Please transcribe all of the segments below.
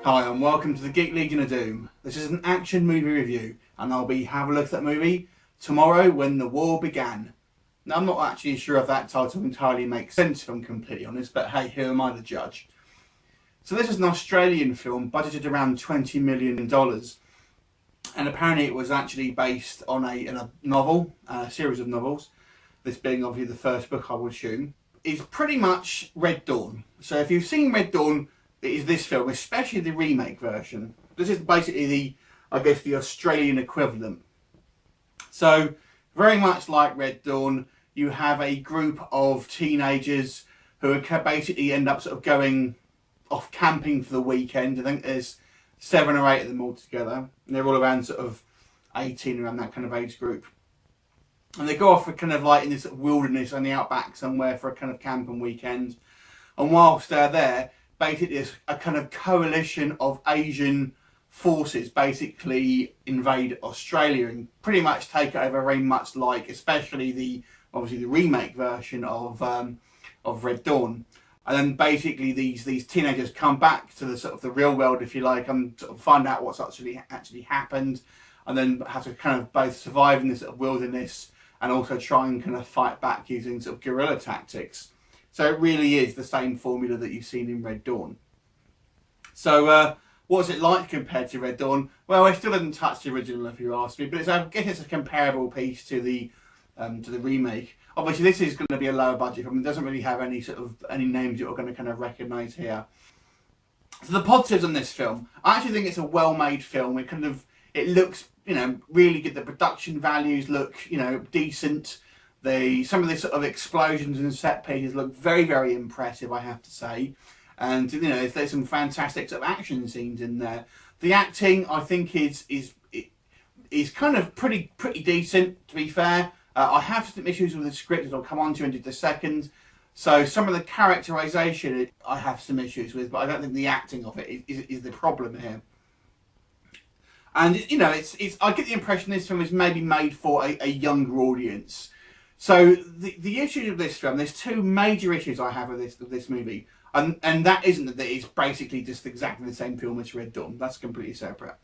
Hi and welcome to the Geek Legion of Doom. This is an action movie review and I'll be having a look at that movie, Tomorrow When the War Began. Now I'm not actually sure if that title entirely makes sense if I'm completely honest, but hey, who am I to judge? So this is an Australian film budgeted around $20 million and apparently it was actually based on a novel, a series of novels, this being obviously the first book I would assume. It's pretty much Red Dawn. So if you've seen Red Dawn, it is this film, especially the remake version. This is basically the Australian equivalent. So very much like Red Dawn, you have a group of teenagers who basically end up sort of going off camping for the weekend. I think there's 7 or 8 of them all together. And they're all around sort of 18, around that kind of age group. And they go off for kind of like in this sort of wilderness on the outback somewhere for a kind of camping weekend. And whilst they're there, basically there's a kind of coalition of Asian forces basically invade Australia and pretty much take it over, very much like, especially obviously the remake version of Red Dawn. And then basically these teenagers come back to the sort of the real world, if you like, and sort of find out what's actually happened, and then have to kind of both survive in this sort of wilderness and also try and kind of fight back using sort of guerrilla tactics. So it really is the same formula that you've seen in Red Dawn. So what's it like compared to Red Dawn? Well, it still doesn't touch the original if you ask me, but I guess it's a comparable piece to the remake. Obviously this is going to be a lower budget film. It doesn't really have any names you're going to kind of recognise here. So the positives on this film, I actually think it's a well-made film. It looks, really good. The production values look, decent. Some of the sort of explosions and set pieces look very, very impressive, I have to say. And there's some fantastic sort of action scenes in there. The acting, I think, is kind of pretty decent, to be fair. I have some issues with the script, as I'll come on to in just a second. So some of the characterisation I have some issues with, but I don't think the acting of it is the problem here. And I get the impression this film is maybe made for a younger audience. So the issues of this film, there's 2 major issues I have with this movie, and that isn't that it's basically just exactly the same film as Red Dawn. That's completely separate.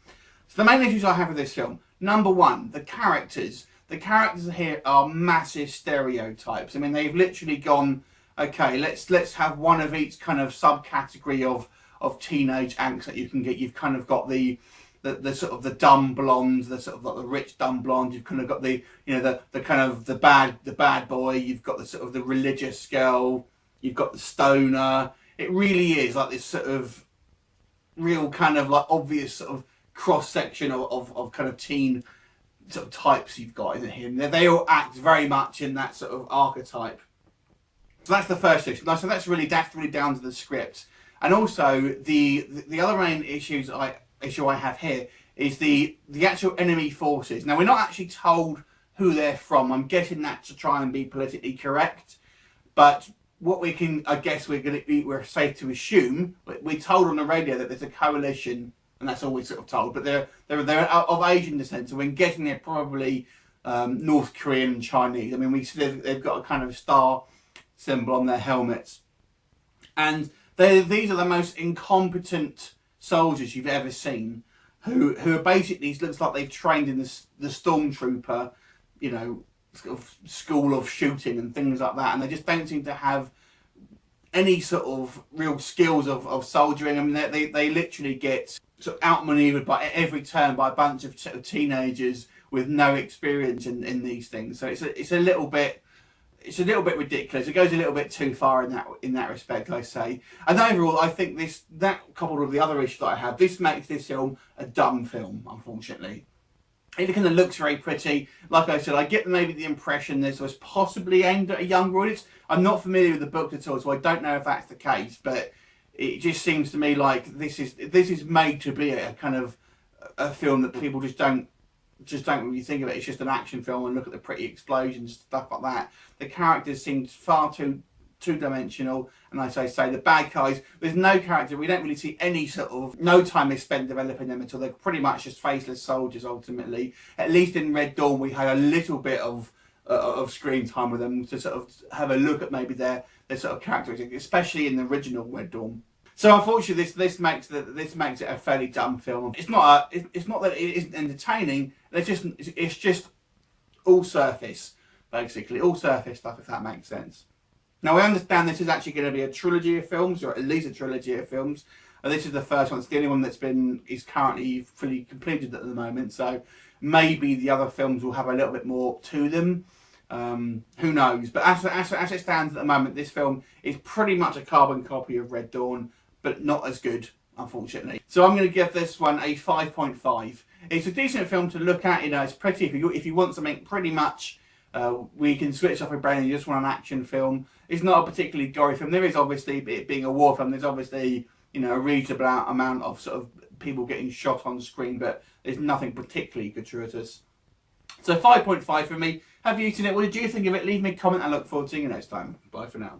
So the main issues I have with this film, number 1, the characters. The characters here are massive stereotypes. I mean, they've literally gone, okay, let's have one of each kind of subcategory of teenage angst that you can get. You've kind of got the sort of the dumb blonde, the sort of like the rich dumb blonde. You've kind of got the kind of the bad boy. You've got the sort of the religious girl. You've got the stoner. It really is like this sort of real kind of like obvious sort of cross section of kind of teen sort of types you've got in here. They all act very much in that sort of archetype. So that's the first issue. So that's really down to the script, and also the other main issue I have here is the actual enemy forces. Now we're not actually told who they're from. I'm guessing that to try and be politically correct, but what we can, I guess we're safe to assume, we're told on the radio that there's a coalition, and that's all we're sort of told. But they're of Asian descent, so we're guessing they're probably North Korean and Chinese. I mean, they've got a kind of star symbol on their helmets, and these are the most incompetent soldiers you've ever seen, who are basically, it looks like they've trained in the stormtrooper, sort of school of shooting and things like that, and they just don't seem to have any sort of real skills of soldiering. I mean, they literally get sort of outmaneuvered by every turn by a bunch of teenagers with no experience in these things. So it's a little bit ridiculous. It goes a little bit too far in that respect, I say. And overall, I think that coupled with the other issue that I have, this makes this film a dumb film, unfortunately. It kind of looks very pretty. Like I said, I get maybe the impression this was possibly aimed at a younger audience. I'm not familiar with the book at all, so I don't know if that's the case, but it just seems to me like this is made to be a kind of a film that people just don't really think of it. It's just an action film and look at the pretty explosions, stuff like that. The characters seem far too two-dimensional, and as I say, the bad guys, there's no character. We don't really see any sort of, no time is spent developing them until they're pretty much just faceless soldiers ultimately. At least in Red Dawn we had a little bit of screen time with them to sort of have a look at maybe their sort of characteristics, especially in the original Red Dawn. So unfortunately, this makes it a fairly dumb film. It's not that it isn't entertaining. It's just all surface, basically all surface stuff. If that makes sense. Now I understand this is actually going to be a trilogy of films, or at least a trilogy of films. And this is the first one. It's the only one is currently fully completed at the moment. So maybe the other films will have a little bit more to them. Who knows? But as it stands at the moment, this film is pretty much a carbon copy of Red Dawn, but not as good, unfortunately. So I'm going to give this one a 5.5. It's a decent film to look at. You know, it's pretty. If you want something pretty much, we can switch off your brain and you just want an action film. It's not a particularly gory film. There is obviously, it being a war film, there's obviously, you know, a reasonable amount of sort of people getting shot on screen, but there's nothing particularly gratuitous. So 5.5 for me. Have you seen it? What did you think of it? Leave me a comment. I look forward to seeing you next time. Bye for now.